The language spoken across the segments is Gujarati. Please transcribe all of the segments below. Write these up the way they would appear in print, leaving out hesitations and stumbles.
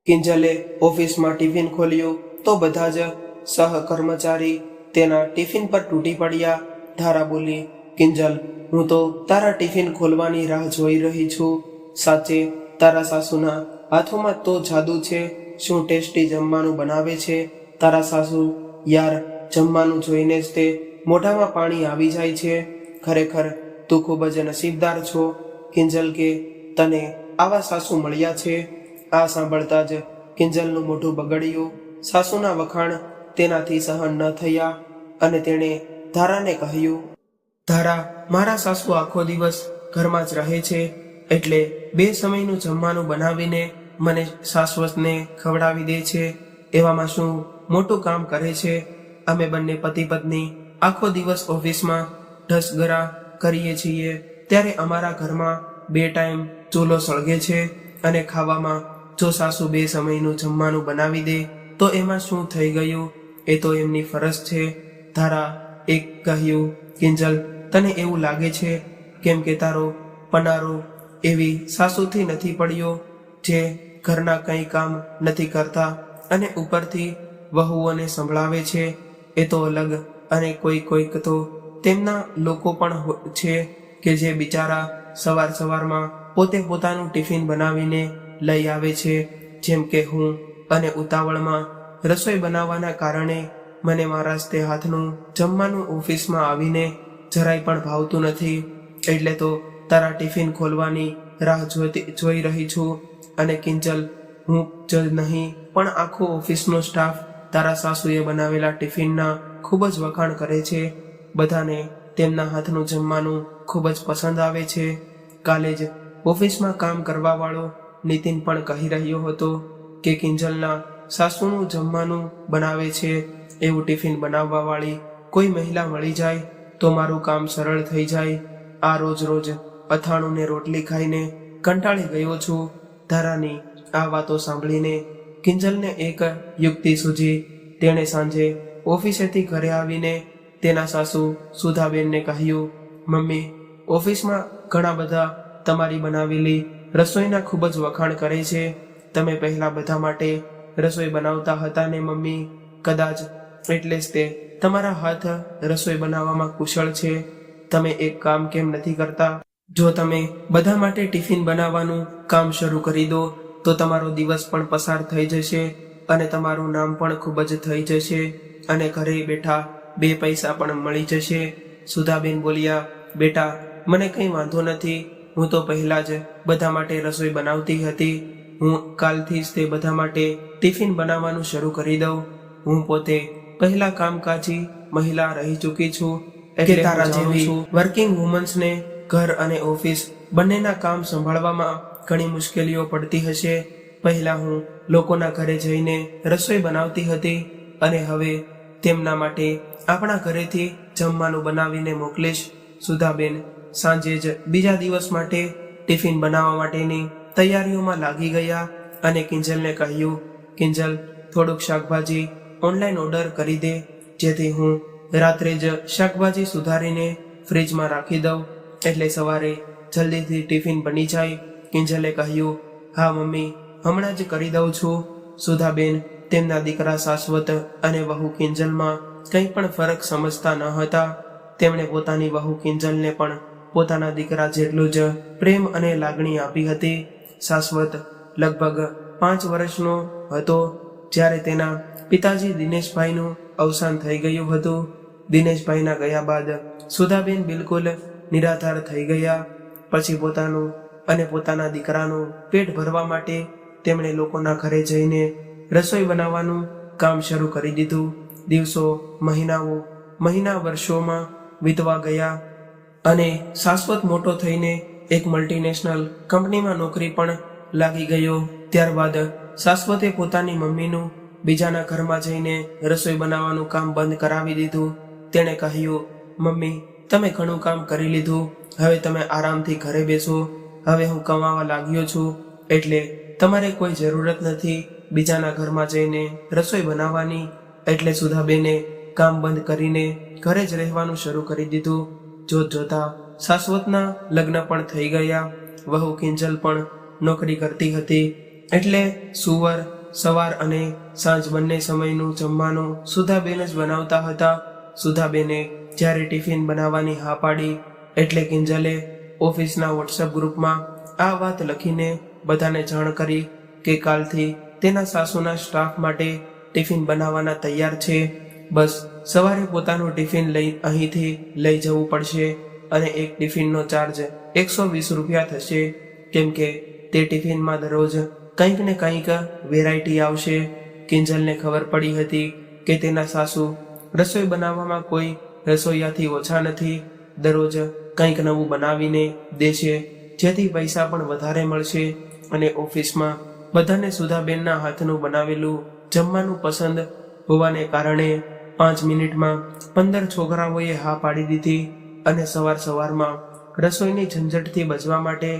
કિંજલે ઓફિસમાં ટિફિન ખોલ્યું તો બધા જ સહકર્મચારી તેના ટિફિન પર તૂટી પડ્યા. ધારા બોલી, કિંજલ, હું તો તારા ટિફિન ખોલવાની રાહ જોઈ રહી છું. સાચે તારા સાસુના હાથોમાં તો જાદુ છે. શું ટેસ્ટી જમવાનું બનાવે છે તારા સાસુ. યાર, જમવાનું જોઈને જ તે મોઢામાં પાણી આવી જાય છે. ખરેખર તું ખૂબ જ નસીબદાર છો કિંજલ કે તને આવા સાસુ મળ્યા છે. આ સાંભળતા જ કિંજલનું મોઢું બગડ્યું. સાસુના વખાણ તેનાથી સહન ન થયા અને તેણે ધારાને કહ્યું, ધારા, મારા સાસુ આખો દિવસ ઘરમાં જ રહે છે, એટલે 2 સમયનું જમવાનું બનાવીને મને શાશ્વતને ખવડાવી દે છે. એવામાં શું મોટું કામ કરે છે? અમે બંને પતિ પત્ની આખો દિવસ ઓફિસમાં ઢસગરા કરીએ છીએ, ત્યારે અમારા ઘરમાં 2 ટાઈમ ચૂલો સળગે છે અને ખાવામાં જો સાસુ 2 સમયનું જમવાનું બનાવી દે તો એમાં શું થઈ ગયું? એ તો એમની ફરજ છે. ધારા એક કહ્યું, કિંજલ, તને એવું લાગે છે કેમ કે તારો પનારો એવી સાસુથી નથી પડ્યો જે ઘરના કંઈ કામ નથી કરતા અને ઉપરથી વહુઓને સંભળાવે છે. એ તો અલગ. અને કોઈક તો તેમના લોકો પણ છે કે જે બિચારા સવારમાં પોતે પોતાનું ટિફિન બનાવીને લઈ આવે છે, જેમ કે હું. અને ઉતાવળમાં રસોઈ બનાવવાના કારણે મને મારા તે હાથનું જમવાનું ઓફિસમાં આવીને જરાય પણ ભાવતું નથી. એટલે તો તારા ટિફિન ખોલવાની રાહ જોઈ રહી છું. અને કિંજલ, હું જ નહીં પણ આખો ઓફિસનો સ્ટાફ તારા સાસુએ બનાવેલા ટિફિનના ખૂબ જ વખાણ કરે છે. બધાને તેમના હાથનું જમવાનું ખૂબ જ પસંદ આવે છે. કાલે જ ઓફિસમાં કામ કરવાવાળો નીતિન પણ કહી રહ્યો હતો કે કિંજલના સાસુનું જમવાનું બનાવે છે એવું ટિફિન બનાવવાવાળી કોઈ મહિલા મળી જાય તો મારું કામ સરળ થઈ જાય. આ રોજ અથાણું ને રોટલી ખાઈને કંટાળી ગયો છું. ધારાની આ વાતો સાંભળીને કિંજલને એક યુક્તિ સૂજી. તેણે સાંજે ઓફિસેથી ઘરે આવીને તેના સાસુ સુધાબેનને કહ્યું, મમ્મી, ઓફિસમાં ઘણા બધા તમારી બનાવેલી રસોઈના ખૂબ જ વખાણ કરે છે. તમે પહેલા બધા માટે રસોઈ બનાવતા હતા ને મમ્મી? કદાચ એટલે જ તે તમારા હાથ રસોઈ બનાવવામાં કુશળ છે. તમે એક કામ કેમ નથી કરતા? જો તમે બધા માટે ટિફિન બનાવવાનું કામ શરૂ કરી દો તો તમારો દિવસ પણ પસાર થઈ જશે અને તમારું નામ પણ ખૂબ જ થઈ જશે અને ઘરે બેઠા 2 પૈસા પણ મળી જશે. સુધાબેન બોલ્યા, બેટા, મને કંઈ વાંધો નથી. હું તો પહેલા જ બધા માટે રસોઈ બનાવતી હતી. હું કાલથી જ તે બધા માટે ટિફિન બનાવવાનું શરૂ કરી દઉં. હું પોતે પહેલા કામકાજી મહિલા રહી ચૂકી છું, એટલે તારા જેવી વર્કિંગ વુમન્સને ઘર અને ઓફિસ બંનેના કામ સંભાળવામાં ઘણી મુશ્કેલીઓ પડતી હશે. પહેલા હું લોકોના ઘરે જઈને રસોઈ બનાવતી હતી અને હવે તેમના માટે આપણા ઘરેથી જમવાનું બનાવીને મોકલીશ. સુધાબેન સાંજે જ બીજા દિવસ માટે ટિફિન બનાવવા માટેની તૈયારીઓમાં લાગી ગયા અને કિંજલને કહ્યું, કિંજલ, થોડુંક શાકભાજી ઓનલાઈન ઓર્ડર કરી દે, જેથી હું રાત્રે જ શાકભાજી સુધારીને ફ્રીજમાં રાખી દઉં, એટલે સવારે જલ્દીથી ટિફિન બની જાય. કિંજલે કહ્યું, હા મમ્મી, હમણાં જ કરી દઉં છું. સુધાબેન તેમના દીકરા શાશ્વત અને વહુ કિંજલમાં કંઈ પણ ફરક સમજતા ન હતા. તેમણે પોતાની વહુ કિંજલને પણ પોતાના દીકરા જેટલું જ પ્રેમ અને લાગણી આપી હતી. શાશ્વત લગભગ 5 વર્ષનો હતો જ્યારે તેના પિતાજી દિનેશભાઈનું અવસાન થઈ ગયું હતું. દિનેશભાઈના ગયા બાદ સુધાબેન બિલકુલ નિરાધાર થઈ ગયા. પછી પોતાનું અને પોતાના દીકરાનું પેટ ભરવા માટે તેમણે લોકોના ઘરે જઈને રસોઈ બનાવવાનું કામ શરૂ કરી દીધું. દિવસો મહિના વર્ષોમાં વીતવા ગયા અને શાશ્વત મોટો થઈને એક મલ્ટીનેશનલ કંપનીમાં નોકરી પણ લાગી ગયો. ત્યારબાદ શાશ્વતે પોતાની મમ્મીનું બીજાના ઘરમાં જઈને રસોઈ બનાવવાનું કામ બંધ કરાવી દીધું. તેણે કહ્યું, મમ્મી, તમે ઘણું કામ કરી લીધું, હવે તમે આરામથી ઘરે બેસો. હવે હું કમાવા લાગ્યો છું, એટલે તમારે કોઈ જરૂરત નથી બીજાના ઘરમાં જઈને રસોઈ બનાવવાની. એટલે સુધાબેને કામ બંધ કરીને ઘરે જ રહેવાનું શરૂ કરી દીધું. જોતા શાશ્વતના લગ્ન પણ થઈ ગયા. વહુ કિંજલ પણ નોકરી કરતી હતી, એટલે સુવર સવાર અને સાંજ બંને સમયનું જમવાનું સુધાબેન જ બનાવતા હતા. સુધાબેને જ્યારે ટિફિન બનાવવાની હા પાડી એટલે કિંજલે ઓફિસના વોટ્સએપ ગ્રુપમાં આ વાત લખીને બધાને જાણ કરી કે કાલથી તેના સાસુના સ્ટાફ માટે ટિફિન બનાવવાના તૈયાર છે. બસ સવારે પોતાનું ટિફિન લઈ અહીંથી લઈ જવું પડશે અને એક ટિફિનનો ચાર્જ 120 રૂપિયા થશે, કેમ કે તે ટિફિનમાં દરરોજ કંઈક ને કંઈક વેરાયટી આવશે. કિંજલને ખબર પડી હતી કે તેના સાસુ રસોઈ બનાવવામાં કોઈ રસોઈયાથી ઓછા નથી. દરરોજ કંઈક નવું બનાવીને દેશે, જેથી પૈસા પણ વધારે મળશે અને ઓફિસમાં બધાને સુધાબેનના હાથનું બનાવેલું જમવાનું પસંદ હોવાને કારણે 5 મિનિટમાં 15 છોકરાઓએ હા પાડી દીધી અને સવારમાં રસોઈની ઝંઝટથી બચવા માટે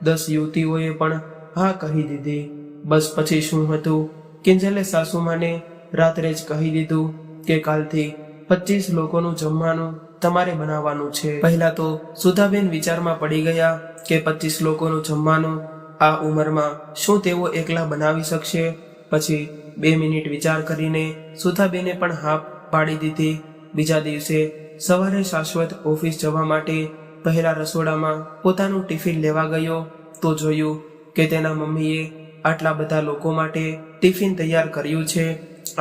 10 યુવતીઓએ પણ હા કહી દીધી. બસ પછી શું હતું, કિંજલે સાસુમાને રાત્રે જ કહી દીધું કે કાલથી 25 લોકોનું જમવાનું તમારે બનાવવાનું છે. પહેલા તો સુધાબેન વિચારમાં પડી ગયા કે 25 લોકોનું જમવાનું આ ઉંમરમાં શું તેઓ એકલા બનાવી શકશે. પછી 2 મિનિટ વિચાર કરીને સુધાબેને પણ હા પાડી દીધી. બીજા દિવસે સવારે શાશ્વત ઓફિસ જવા માટે પહેલા રસોડામાં પોતાનું ટિફિન લેવા ગયો તો જોયું કે તેના મમ્મીએ આટલા બધા લોકો માટે ટિફિન તૈયાર કર્યું છે.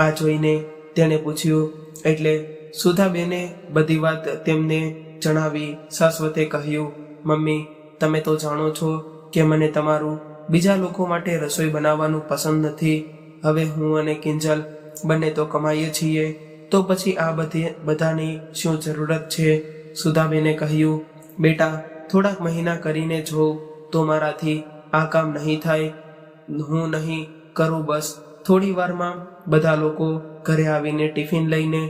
આ જોઈને તેણે પૂછ્યું એટલે સુધાબેને બધી વાત તેમને જણાવી. શાશ્વતે કહ્યું, મમ્મી તમે તો જાણો છો કે મને તમારું બીજા લોકો માટે રસોઈ બનાવવાનું પસંદ નથી. હવે હું અને કિંજલ બંને તો કમાઈએ છીએ, તો પછી આ બધાની શું જરૂરત છે. સુધાબેને કહ્યું, બેટા થોડાક મહિના કરીને જોઉં તો મારાથી આ કામ નહીં થાય, હું નહીં કરું. બસ થોડી વારમાં બધા લોકો ઘરે આવીને ટિફિન લઈને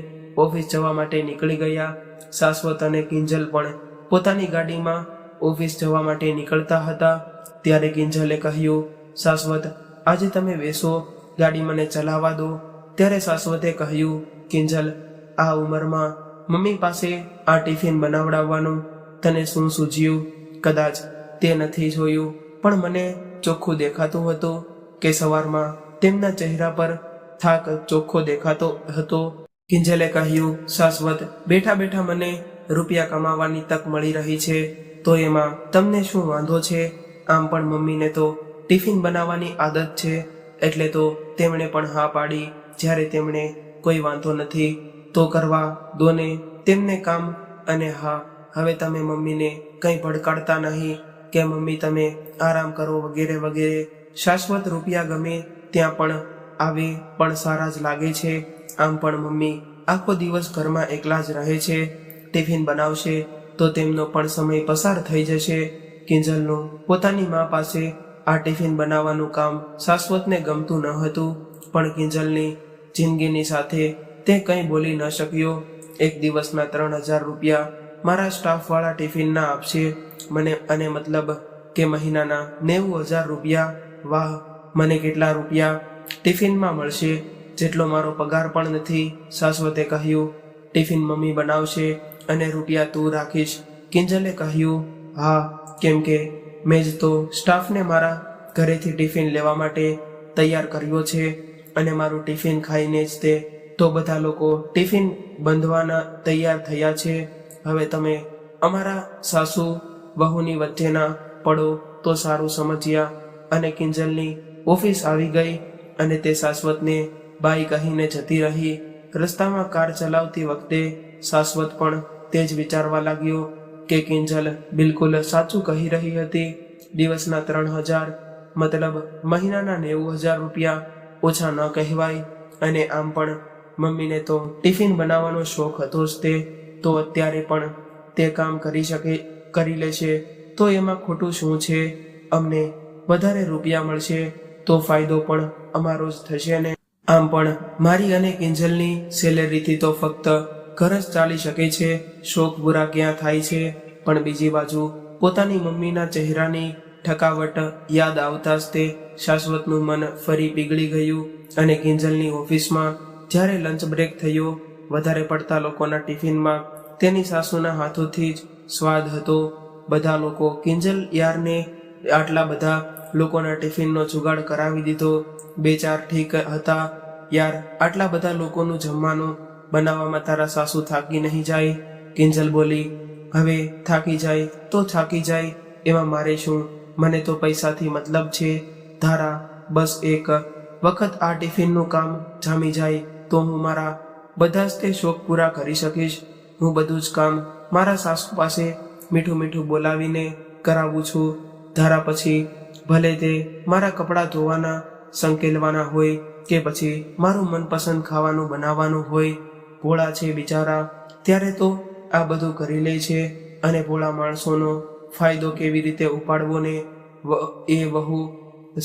ઓફિસ જવા માટે નીકળી ગયા. શાશ્વત અને કિંજલ પણ પોતાની ગાડીમાં ઓફિસ જવા માટે નીકળતા હતા. ત્યારે કિંજલે કહ્યું, શાશ્વત આજે તમે બેસો, ગાડી મને ચલાવવા દો. ત્યારે શાશ્વતે કહ્યું, કિંજલ આ ઉંમરમાં મમ્મી પાસે આ ટિફિન બનાવડાવવાનું તને શું સૂઝ્યું? કદાચ તે નથી જોયું, પણ મને ચોખ્ખું દેખાતું હતું કે સવારમાં તેમના ચહેરા પર થાક ચોખ્ખો દેખાતો હતો. કિંજલે કહ્યું, શાશ્વત બેઠા બેઠા મને રૂપિયા કમાવાની તક મળી રહી છે, તો એમાં તમને શું વાંધો છે? આમ પણ મમ્મીને તો ટિફિન બનાવવાની આદત છે, એટલે તો તેમણે પણ હા પાડી. જ્યારે તેમણે કોઈ વાંધો નથી તો કરવા દોને તેમને કામ. અને હા, હવે તમે મમ્મીને કંઈ ભડકાડતા નહીં કે મમ્મી તમે આરામ કરો વગેરે વગેરે. શાશ્વત રૂપિયા ગમે ત્યાં પણ આવે પણ સારા જ લાગે છે. આમ પણ મમ્મી આખો દિવસ ઘરમાં એકલા જ રહે છે, ટિફિન બનાવશે તો તેમનો પણ સમય પસાર થઈ જશે. કિંજલનું પોતાની મા પાસે આ ટિફિન બનાવવાનું કામ શાશ્વતને ગમતું ન હતું, પણ કિંજલની જિંદગીની સાથે તે કંઈ બોલી ન શક્યો. એક દિવસના 3000 રૂપિયા મારા સ્ટાફવાળા ટિફિનના આપશે મને, અને મતલબ કે મહિનાના 90000 રૂપિયા. વાહ, મને કેટલા રૂપિયા ટિફિનમાં મળશે જેટલો મારો પગાર પણ નથી. શાશ્વતે કહ્યું, ટિફિન મમ્મી બનાવશે અને રૂપિયા તું રાખીશ? કિંજલે કહ્યું, હા, કેમ કે મેં જ તો સ્ટાફને મારા ઘરેથી ટિફિન લેવા માટે તૈયાર કર્યો છે, અને મારું ટિફિન ખાઈને જ તે તો બધા લોકો ટિફિન બંધવાના તૈયાર થયા છે. હવે તમે અમારા સાસુ વહુની વચ્ચેના પડો તો સારું સમજ્યા. અને કિંજલની ઓફિસ આવી ગઈ અને તે શાશ્વતને બાઈ કહીને જતી રહી. રસ્તામાં કાર ચલાવતી વખતે શાશ્વત પણ તે જ વિચારવા લાગ્યો કે કિંજલ બિલકુલ સાચું કહી રહી હતી. દિવસના 3000 મતલબ મહિનાના 90000 રૂપિયા ઓછા ન કહેવાય. અને આમ પણ મમ્મીને તો ટિફિન બનાવવાનો શોખ હતો જ તે, તો અત્યારે પણ તે કામ કરી લેશે તો એમાં ખોટું શું છે? અમને વધારે રૂપિયા મળશે તો ફાયદો પણ અમારો જ થશે ને. આમ પણ મારી અને કિંજલની સેલેરીથી તો ફક્ત ઘર જ ચાલી શકે છે, શોખ પૂરા ક્યાં થાય છે? પણ બીજી બાજુ પોતાની મમ્મીના ચહેરાની ઠકાવટ યાદ આવતા જ તે શાશ્વતનું મન ફરી પીગળી ગયું. અને કિંજલની ઓફિસમાં જ્યારે લંચ બ્રેક થયો, વધારે પડતા લોકોના ટિફિનમાં તેની સાસુના હાથોથી જ સ્વાદ હતો. બધા લોકો કિંજલ યારને આટલા બધા લોકોના ટિફિનનો જુગાડ કરાવી દીધો. 2-4 ઠીક હતા. યાર, આટલા બધા લોકોનું જમવાનું બનાવવામાં તારા સાસુ થાકી નહીં જાય? કિંજલ બોલી. હવે થાકી જાય તો થાકી જાય, એમાં મારે શું? મને તો પૈસાથી મતલબ છે. ધારા, બસ એક વખત આ ટિફિનનું કામ જામી જાય તો હું મારા બધા જ તે શોખ પૂરા કરી શકીશ. હું બધું જ કામ મારા સાસુ પાસે મીઠું મીઠું બોલાવીને કરાવું છું. ધારા, પછી ભલે તે મારા કપડાં ધોવાના, સંકેલવાના હોય કે પછી મારું મનપસંદ ખાવાનું બનાવવાનું હોય. ભોળા છે બિચારા, ત્યારે તો આ બધું કરી લે છે. અને ભોળા માણસોનો ફાયદો કેવી રીતે ઉપાડવો ને એ વહુ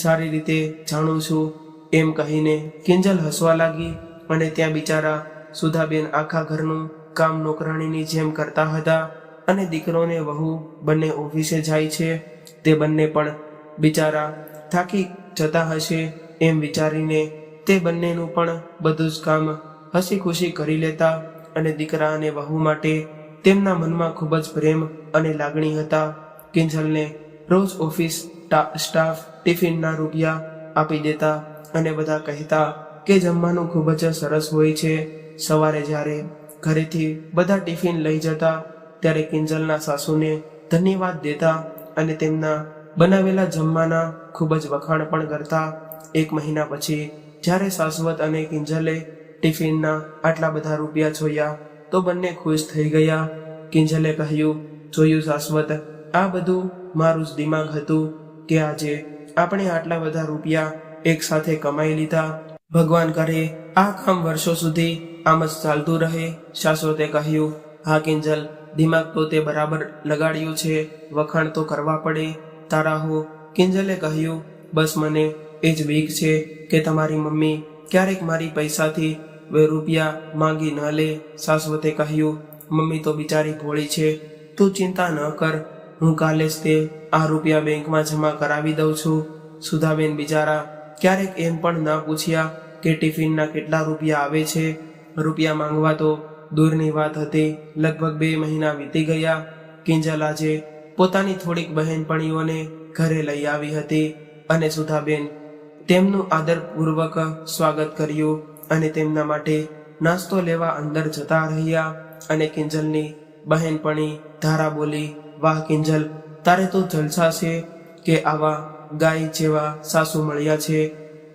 સારી રીતે જાણું છું, એમ કહીને કિંજલ હસવા લાગી. અને ત્યાં બિચારા સુધાબેન આખા ઘરનું કામ નોકરાણીની જેમ કરતા હતા. અને દીકરો ને વહુ બંને ઓફિસે જાય છે. તે બંને પણ બિચારા થાકી જતા હશે એમ વિચારીને તે બંનેનું પણ બધું જ કામ હસી ખુશી કરી લેતા. અને દીકરા અને વહુ માટે તેમના મનમાં ખૂબ જ પ્રેમ અને લાગણી હતા. કિંજલને રોજ ઓફિસ સ્ટાફ ટિફિનના રૂપિયા આપી દેતા અને બધા કહેતા કે જમવાનું ખૂબ જ સરસ હોય છે. સવારે જ્યારે ઘરેથી બધા ટિફિન લઈ જતા ત્યારે કિંજલના સાસુને ધન્યવાદ દેતા અને તેમના બનાવેલા જમવાના ખૂબ જ વખાણ પણ કરતા. 1 મહિના પછી જ્યારે શાશ્વત અને કિંજલે ટિફિનના આટલા બધા રૂપિયા જોયા તો બંને ખુશ થઈ ગયા. કિંજલે કહ્યું, જોયું શાશ્વત, આ બધું મારું જ દિમાગ હતું કે આજે આપણે આટલા બધા રૂપિયા એક સાથે કમાઈ લીધા. ભગવાન કરે આ કામ વર્ષો સુધી આમ જ ચાલતું રહે. શાશ્વતે કહ્યું, હા કિંજલ, દિમાગ તો તે બરાબર લગાડ્યું છે, વખાણ તો કરવા પડે તારા હો. કિંજલે કહ્યું, બસ મને એ જ બીક છે કે તમારી મમ્મી ક્યારેક મારી પૈસાથી રૂપિયા માંગી ન લે. શાશ્વતે કહ્યું, મમ્મી તો બિચારી ભોળી છે, તું ચિંતા ન કર, હું કાલે જ તે આ રૂપિયા બેંકમાં જમા કરાવી દઉં છું. સુધાબેન બિચારા ક્યારેક એમ પણ ના પૂછ્યા કે ટિફિનના કેટલા રૂપિયા આવે છે. રૂપિયા માંગવા તો દૂરની વાત હતી. લગભગ 2 મહિના વીતી ગયા. કિંજલ આજે પોતાની થોડીક બહેનપણીઓને ઘરે લઈ આવી હતી અને સુધાબેન તેમનું આદરપૂર્વક સ્વાગત કર્યું અને તેમના માટે નાસ્તો લેવા અંદર જતા રહ્યા. અને કિંજલની બહેનપણી ધારા બોલી, વાહ કિંજલ, તારે તો જલસા છે કે આવા ગાય જેવા સાસુ મળ્યા છે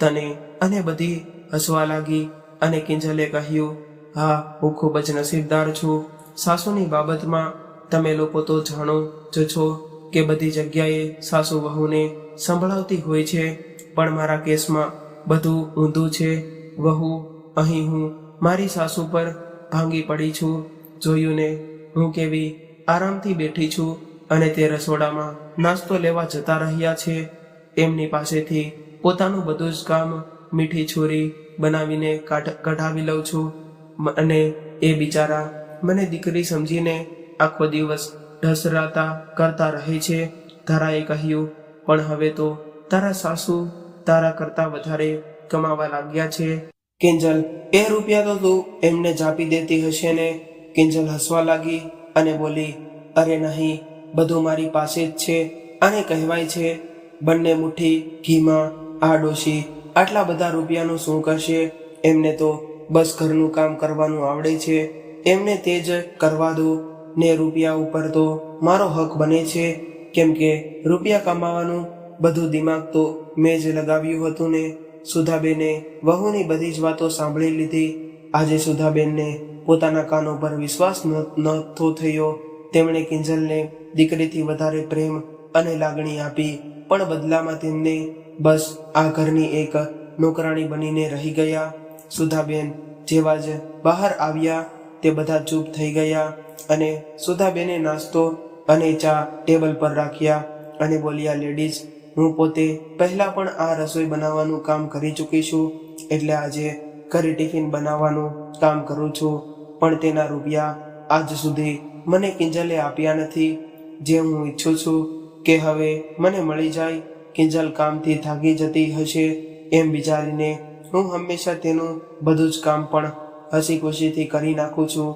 તને. અને બધી હસવા લાગી. અને કિંજલે કહ્યું, હા, હું ખૂબ જ નસીબદાર છું. સાસુની બાબતમાં તમે લોકો તો જાણો જ છો કે બધી જગ્યાએ સાસુ વહુને સંભળાવતી હોય છે, પણ મારા કેસમાં બધું ઊંધું છે. વહુ, અહીં હું મારી સાસુ પર ભાંગી પડી છું. જોયું ને, હું કેવી આરામથી બેઠી છું અને તે રસોડામાં નાસ્તો લેવા જતા રહ્યા છે. એમની પાસેથી પોતાનું બધું જ કામ મીઠી છોરી બનાવીને કઢાવી લઉં છું. અને એ બિચારા મને દીકરી સમજીને આખો દિવસ ઢસરાતા કરતા રહે છે. ધારાએ કહ્યું, પણ હવે તો તારા સાસુ તારા કરતા વધારે કમાવા લાગ્યા છે. કિંજલ, એ રૂપિયા તો તું એમને જ આપી દેતી હશે ને? કિંજલ હસવા લાગી અને બોલી, અરે નહીં, બધું મારી પાસે જ છે. આને કહેવાય છે બંને મુઠ્ઠી ઘીમાં. આ ડોશી આટલા બધા રૂપિયાનું શું કરશે? એમને તો બસ ઘરનું કામ કરવાનું આવડે છે, એમને તે જ કરવા દો ને. રૂપિયા ઉપર તો મારો હક બને છે, કેમ કે રૂપિયા કમાવાનું બધું દિમાગ તો મેં જ લગાવ્યું હતું ને. સુધાબેને વહુની બધી જ વાતો સાંભળી લીધી. આજે સુધાબેનને પોતાના કાનો પર વિશ્વાસ નહોતો થયો. તેમણે કિંજલને દીકરીથી વધારે પ્રેમ અને લાગણી આપી, પણ બદલામાં તેમને બસ આ ઘરની એક નોકરાણી બનીને રહી ગયા. સુધાબેન જેવા જ બહાર આવ્યા તે બધા ચૂપ થઈ ગયા. અને સુધાબેને નાસ્તો અને ચા ટેબલ પર રાખ્યા અને બોલ્યા, લેડીઝ, હું પોતે પહેલા પણ આ રસોઈ બનાવવાનું કામ કરી ચૂકી છું, એટલે આજે ઘરે ટિફિન બનાવવાનું કામ કરું છું. પણ તેના રૂપિયા આજ સુધી મને કિંજલે આપ્યા નથી, જે હું ઈચ્છું છું કે હવે મને મળી જાય. કિંજલ કામથી થાકી જતી હશે એમ વિચારીને હું હંમેશા તેનું બધું જ કામ પણ હસી ખુશીથી કરી નાખું છું.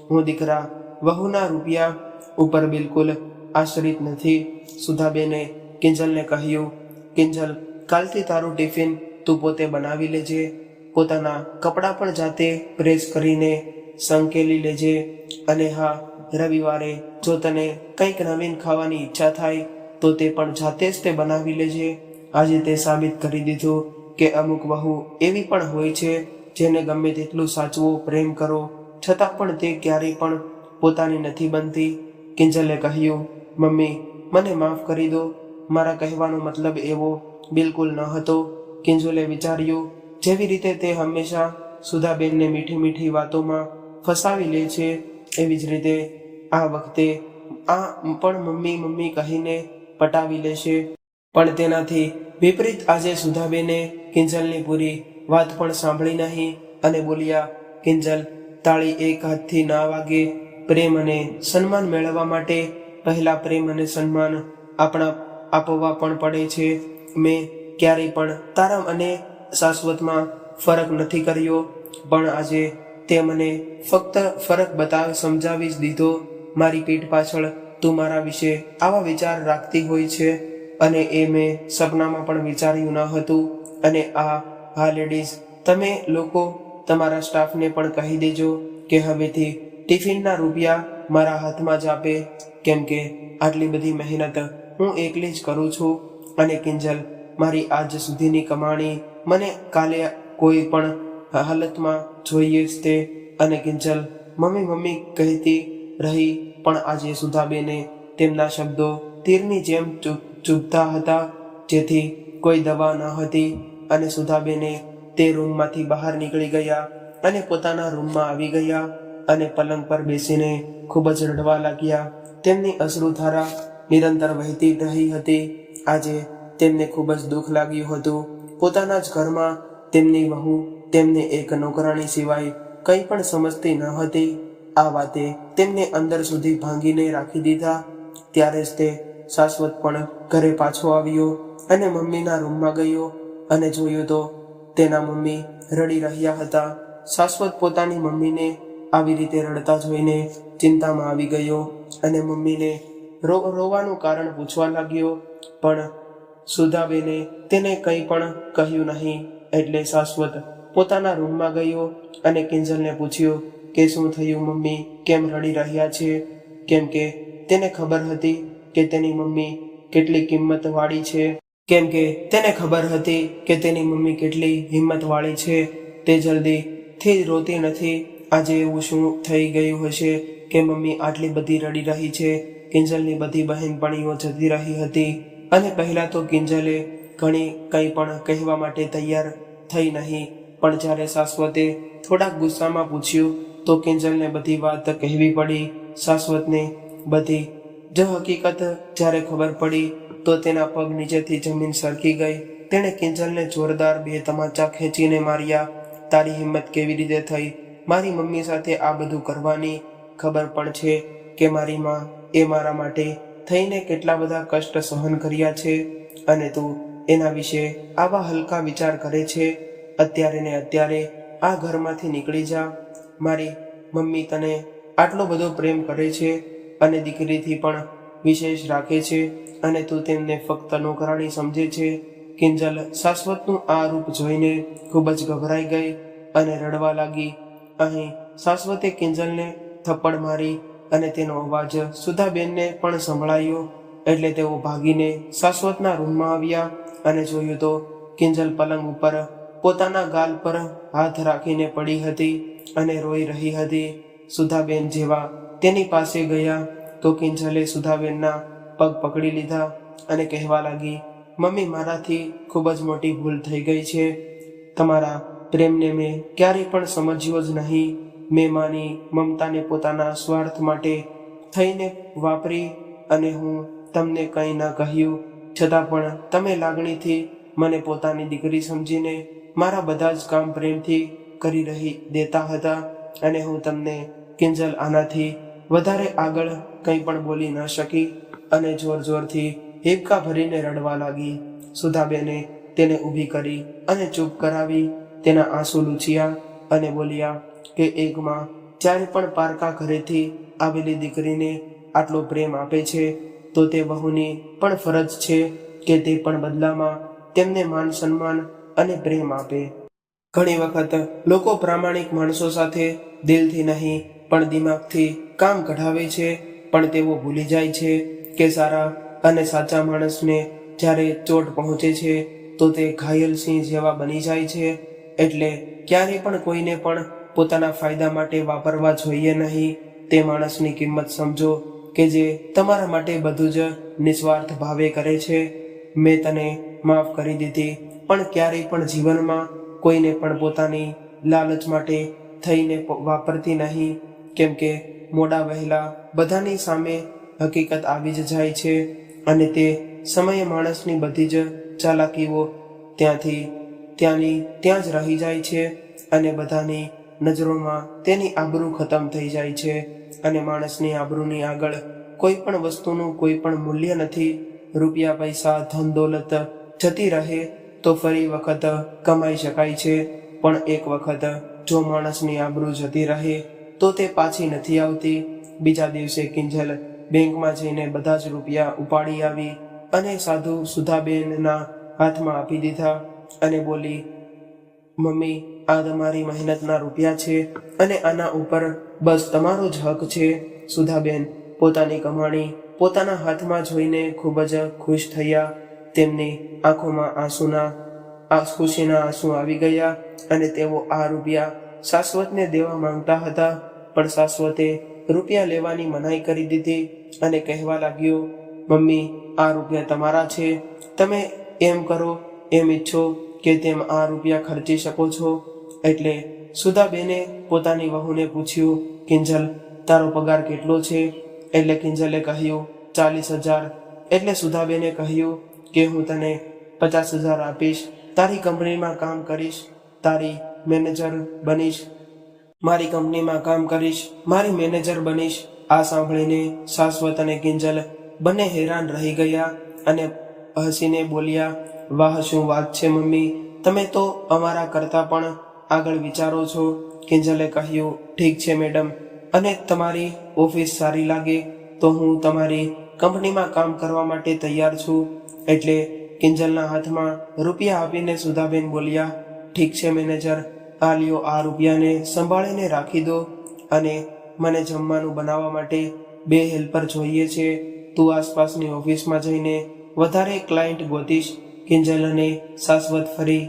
હું દીકરા વહુના રૂપિયા ઉપર બિલકુલ આશ્રિત નથી. સુધાબેને કિંજલને કહ્યું, કિંજલ, કાલથી તારું ટિફિન તું પોતે બનાવી લેજે, પોતાના કપડાં પણ જાતે પ્રેસ કરીને સંકેલી લેજે, અને હા, રવિવારે જો તને કંઈક નવીન ખાવાની ઈચ્છા થાય તો તે પણ જાતે જ તે બનાવી લેજે. આજે તે સાબિત કરી દીધું કે અમુક વહુ એવી પણ હોય છે જેને ગમે તેટલું સાચવો પ્રેમ કરો છતાં પણ તે ક્યારેય પણ પોતાની નથી બનતી. કિંજલે કહ્યું, મમ્મી, મને માફ કરી દો, મારા કહેવાનો મતલબ એવો બિલકુલ ન હતો. કિંજલે વિચાર્યું, જેવી રીતે તે હંમેશા સુધાબેનને મીઠી મીઠી વાતોમાં ફસાવી લે છે, એવી જ રીતે આ વખતે આ પણ મમ્મી મમ્મી કહીને પટાવી લેશે. પણ તેનાથી વિપરીત આજે સુધાબેને કિંજલની પૂરી વાત પણ સાંભળી નહીં અને બોલ્યા, કિંજલ, તાળી એક હાથથી ના વાગે. પ્રેમ અને સન્માન મેળવવા માટે પહેલા પ્રેમ અને સન્માન આપવા પણ પડે છે. મેં ક્યારેય પણ તારા અને શાશ્વતમાં ફરક નથી કર્યો, પણ આજે તે મને ફક્ત ફરક સમજાવી જ દીધો. મારી પીઠ પાછળ તું મારા વિશે આવા વિચાર રાખતી હોય છે, અને એ મેં સપનામાં પણ વિચાર્યું ન હતું. અને હા લેડીઝ, તમે લોકો તમારા સ્ટાફને પણ કહી દેજો કે હવેથી ટિફિનના રૂપિયા મારા હાથમાં જ આપે, કેમ કે આટલી બધી મહેનત હું એકલી જ કરું છું. અને કિંજલ, મારી આજ સુધીની કમાણી મને કાલે કોઈ પણ હાલતમાં જોઈએ જ તે. અને કિંજલ મમ્મી મમ્મી કહેતી રહી, પણ આજે સુધાબેને તેમના શબ્દો તીરની જેમ ચૂભતા હતા, જેથી કોઈ દવા ન હતી. અને સુધાબેને તે રૂમમાંથી બહાર નીકળી ગયા અને પોતાના રૂમમાં આવી ગયા અને પલંગ પર બેસીને ખૂબ જ રડવા લાગ્યા. તેમની અશ્રુધારા નિરંતર વહેતી રહી હતી. આજે તેમને ખૂબ જ દુઃખ લાગ્યું હતું. પોતાના જ ઘરમાં તેમની વહુ તેમને એક નોકરાણી સિવાય કંઈ પણ સમજતી ન હતી. આ વાતે તેમને અંદર સુધી ભાંગીને રાખી દીધા. ત્યારે જ તે શાશ્વત પણ ઘરે પાછો આવ્યો અને મમ્મીના રૂમમાં ગયો અને જોયું તો તેના મમ્મી રડી રહ્યા હતા. શાશ્વત પોતાની મમ્મીને આવી રીતે રડતા જોઈને ચિંતામાં આવી ગયો અને મમ્મીને રોવાનું કારણ પૂછવા લાગ્યો, પણ સુધાબેને તેને કંઈ પણ કહ્યું નહીં. એટલે શાશ્વત પોતાના રૂમમાં ગયો અને કિંજલને પૂછ્યું કે શું થયું મમ્મી, કેમ રડી રહ્યા છે? કેમ કે તેને ખબર હતી કે તેની મમ્મી કેટલી તેની મમ્મી કેટલી હિંમતવાળી છે. તે જલ્દીથી રોતી નથી. આજે એવું શું થઈ ગયું હશે કે મમ્મી આટલી બધી રડી રહી છે? કિંજલની બધી બહેનપણીઓ જતી રહી હતી અને પહેલા તો કિંજલે કંઈ પણ કહેવા માટે તૈયાર થઈ નહીં, પણ જ્યારે શાશ્વતે થોડાક ગુસ્સામાં પૂછ્યું તો કિંજલને બધી વાત કહેવી પડી. શાશ્વતને બધી જ હકીકત જ્યારે ખબર પડી તો તેના પગ નીચેથી જમીન સરકી ગઈ. તેણે કિંજલને જોરદાર 2 તમાચા ખેંચીને માર્યા. તારી હિંમત કેવી રીતે થઈ મારી મમ્મી સાથે આ બધું કરવાની? ખબર પણ છે કે મારી માં એ મારા માટે થઈને કેટલા બધા કષ્ટ સહન કર્યા છે, અને તું એના વિશે આવા હલકા વિચાર કરે છે. અત્યારે ને અત્યારે આ ઘરમાંથી નીકળી જા. મારી મમ્મી તને આટલો બધો પ્રેમ કરે છે અને દીકરીથી પણ વિશેષ રાખે છે, અને તું તેમને ફક્ત નોકરાણી સમજે છે. કિંજલ શાશ્વતનું આ રૂપ જોઈને ખૂબ જ ગભરાઈ ગઈ અને રડવા લાગી. અહીં શાશ્વતે કિંજલને થપ્પડ મારી અને તેનો અવાજ સુધાબેનને પણ સંભળાયો. એટલે તેઓ ભાગીને શાશ્વતના રૂમમાં આવ્યા અને જોયું તો કિંજલ પલંગ ઉપર પોતાના ગાલ પર હાથ રાખીને પડી હતી અને રોઈ રહી હતી. સુધાબેન જેવા તેની પાસે ગયા તો કિંજલે સુધાબેનના પગ પકડી લીધા અને કહેવા લાગી, મમ્મી, મારાથી ખૂબ જ મોટી ભૂલ થઈ ગઈ છે. તમારા પ્રેમને મેં ક્યારેય પણ સમજ્યો જ નહીં. મેં માની મમતાને પોતાના સ્વાર્થ માટે થઈને વાપરી અને હું તમને કંઈ ન કહ્યું, છતાં પણ તમે લાગણીથી મને પોતાની દીકરી સમજીને મારા બધા જ કામ પ્રેમથી કરી દેતા હતા, અને હું તમને કિંજલ આનાથી વધારે આગળ કંઈ પણ બોલી ન શકી અને જોર જોરથી હિબકા ભરીને રડવા લાગી. સુધાબેને તેને ઊભી કરી અને ચૂપ કરાવી. તેના આંસુ લૂછ્યા અને બોલ્યા કે એક માં જ્યારે પણ પારકા ઘરેથી આવેલી દીકરીને આટલો પ્રેમ આપે છે તો તે વહુની પણ ફરજ છે કે તે પણ બદલામાં તેમને માન સન્માન અને પ્રેમ આપે. ઘણી વખત લોકો પ્રામાણિક માણસો સાથે દિલથી નહીં પણ દિમાગથી કામ કઢાવે છે, પણ તેઓ ભૂલી જાય છે કે સારા અને સાચા માણસને જ્યારે ચોટ પહોંચે છે તો તે ઘાયલ સિંહ જેવા બની જાય છે. એટલે ક્યારેય પણ કોઈને પણ પોતાના ફાયદા માટે વાપરવા જોઈએ નહીં. તે માણસની કિંમત સમજો કે જે તમારા માટે બધું જ નિસ્વાર્થ ભાવે કરે છે. મેં તને માફ કરી દીધી, પણ ક્યારેય પણ જીવનમાં કોઈને પણ પોતાની લાલચ માટે થઈને વાપરતી નહીં, કેમ કે મોડા વહેલા બધાની સામે હકીકત આવી જ જાય છે અને તે સમયે માણસની બધી જ ચાલાકીઓ ત્યાં જ રહી જાય છે અને બધાની નજરોમાં તેની આબરૂ ખતમ થઈ જાય છે. અને માણસની આબરૂની આગળ કોઈ પણ વસ્તુનું કોઈ પણ મૂલ્ય નથી. રૂપિયા, પૈસા, ધન દોલત જતી રહે તો ફરી વખત કમાઈ શકાય છે, પણ એક વખત જો માણસની આબરૂ જતી રહે તો તે પાછી નથી આવતી. બીજા દિવસે કિંજલ બેંકમાં જઈને બધા જ રૂપિયા ઉપાડી આવી અને સાધુ સુધાબેનના હાથમાં આપી દીધા અને બોલી, મમ્મી, આ તમારી મહેનતના રૂપિયા છે અને આના ઉપર બસ તમારો જ હક છે. સુધાબેન પોતાની કમાણી પોતાના હાથમાં જોઈને ખૂબ જ ખુશ થયા. તેમની આંખોમાં ખુશીના આંસુ આવી ગયા અને તેઓ આ રૂપિયા શાશ્વતને દેવા માંગતા હતા, પણ શાશ્વતે રૂપિયા લેવાની મનાઈ કરી દીધી અને કહેવા લાગ્યો, મમ્મી, આ રૂપિયા તમારા છે. તમે એમ કરો, એમ ઈચ્છો કે તેમ આ રૂપિયા ખર્ચી શકો છો. એટલે સુધાબેને પોતાની વહુને પૂછ્યું, કિંજલ, તારો પગાર કેટલો છે? એટલે કિંજલે કહ્યું, 40,000. એટલે સુધાબેને કહ્યું કે હું તને 50,000 આપીશ. તારી કંપનીમાં કામ કરીશ, તારી મેનેજર બનીશ. મારી કંપનીમાં કામ કરીશ, મારી મેનેજર બનીશ. આ સાંભળીને શાશ્વત અને કિંજલ બંને હેરાન રહી ગયા અને હસીને બોલ્યા, વાહ, શું વાત છે મમ્મી, તમે તો અમારા કરતાં પણ આગળ વિચારો છો. કિંજલે કહ્યું, ઠીક છે મેડમ, અને તમારી ઓફિસ સારી લાગે તો હું તમારી કંપનીમાં કામ કરવા માટે તૈયાર છું. એટલે કિંજલના હાથમાં રૂપિયા આપીને સુધાબેન બોલ્યા, ઠીક છે મેનેજર, આ લ્યો, આ રૂપિયાને સંભાળીને રાખી દો અને મને જમવાનું બનાવવા માટે 2 હેલ્પર જોઈએ છે. તું આસપાસની ઓફિસમાં જઈને વધારે ક્લાયન્ટ ગોતીશ. કિંજલ અને શાશ્વત ફરી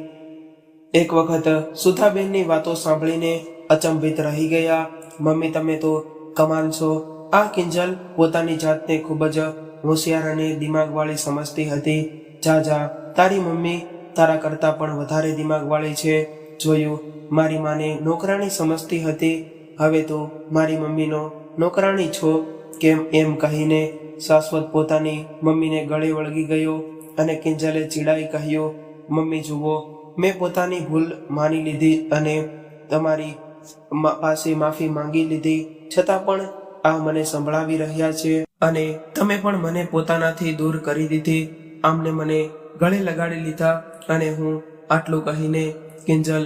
એક વખત સુધાબેનની વાતો સાંભળીને અચંબિત રહી ગયા. મમ્મી, તમે તો કમાલ છો. આ કિંજલ પોતાની જાતને ખૂબ જ હોશિયાર અને દિમાગવાળી સમજતી હતી. જા, તારી મમ્મી તારા કરતાં પણ વધારે દિમાગવાળી છે. જોયું, મારી માને નોકરાણી સમજતી હતી, હવે તો મારી મમ્મીનો નોકરાણી છો કેમ? એમ કહીને શાશ્વત પોતાની મમ્મીને ગળે વળગી ગયો અને કિંજલે ચીડાઈ કહ્યું, મમ્મી જુઓ, મેં પોતાની ભૂલ માની લીધી અને તમારી પાસે માફી માંગી લીધી, છતાં પણ આ મને સંભળાવી રહ્યા છે અને તમે પણ મને પોતાનાથી દૂર કરી દીધી. આમને મને ગળે લગાડી લીધા. અને હું આટલું કહીને કિંજલ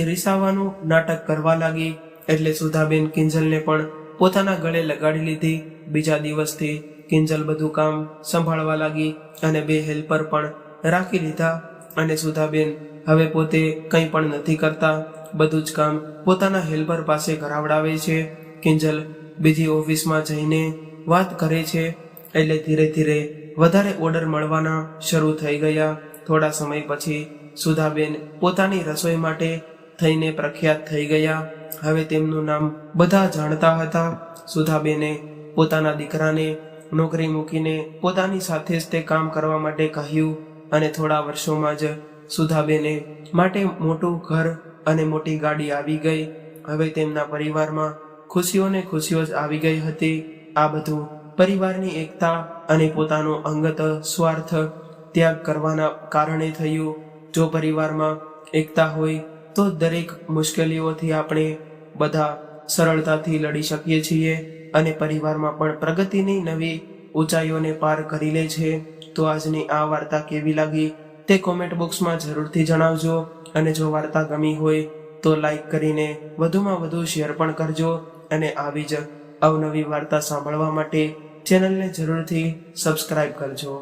રીસાવાનું નાટક કરવા લાગી. એટલે સુધાબેન કિંજલને પણ પોતાના ગળે લગાડી લીધી. બીજા દિવસથી કિંજલ બધું કામ સંભાળવા લાગી અને 2 હેલ્પર પણ રાખી લીધા. અને સુધાબેન હવે પોતે કંઈ પણ નથી કરતા, બધું જ કામ પોતાના હેલ્પર પાસે કરાવડાવે છે. કિંજલ બીજી ઓફિસમાં જઈને વાત કરે છે એટલે ધીરે ધીરે વધારે ઓર્ડર મળવાના શરૂ થઈ ગયા. થોડા સમય પછી સુધાબેન પોતાની રસોઈ માટે થઈને પ્રખ્યાત થઈ ગયા. હવે તેમનું નામ બધા જાણતા હતા. સુધાબેને પોતાના દીકરાને નોકરી મૂકીને પોતાની સાથે જ તે કામ કરવા માટે કહ્યું અને થોડા વર્ષોમાં જ સુધાબેને માટે મોટું ઘર અને મોટી ગાડી આવી ગઈ. હવે તેમના પરિવારમાં ખુશીઓ જ આવી ગઈ હતી. આ બધું પરિવારની એકતા અને પોતાનો અંગત સ્વાર્થ ત્યાગ કરવાના કારણે થયું. જો પરિવારમાં એકતા હોય તો દરેક મુશ્કેલીઓથી આપણે બધા સરળતાથી લડી શકીએ છીએ અને પરિવારમાં પણ પ્રગતિની નવી ઊંચાઈઓને પાર કરી લે છે. તો આજની આ વાર્તા કેવી લાગી તે કોમેન્ટ બોક્સમાં જરૂરથી જણાવજો અને જો વાર્તા ગમી હોય તો લાઈક કરીને વધુમાં વધુ શેર પણ કરજો અને આવી જ અવનવી વાર્તા સાંભળવા માટે ચેનલને જરૂરથી સબસ્ક્રાઇબ કરજો.